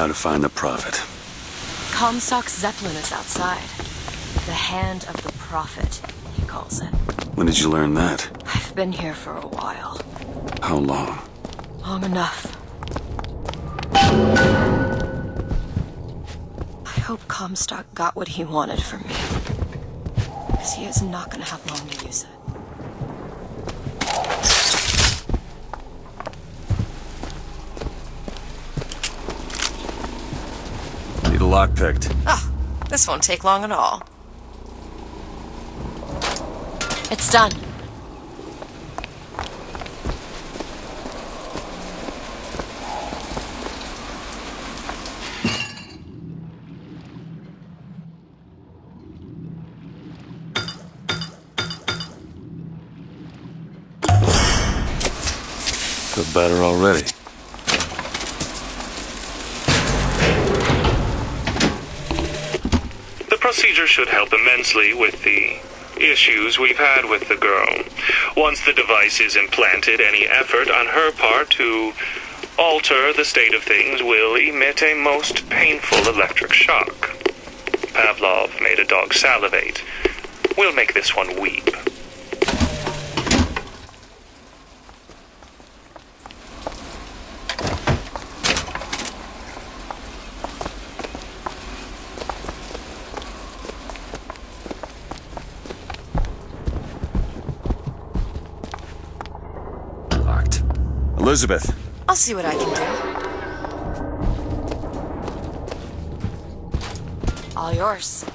how to find the Prophet. Comstock's Zeppelin is outside. The Hand of the Prophet, he calls it. When did you learn that? I've been here for a while. How long? Long enough. I hope Comstock got what he wanted from me. Because he is not going to have long to use it. Need a lockpick. Oh, this won't take long at all. It's done. Feel better already. The procedure should help immensely with the issues we've had with the girl. Once the device is implanted, any effort on her part to alter the state of things will emit a most painful electric shock. Pavlov made a dog salivate. We'll make this one weep. Elizabeth. I'll see what I can do. All yours.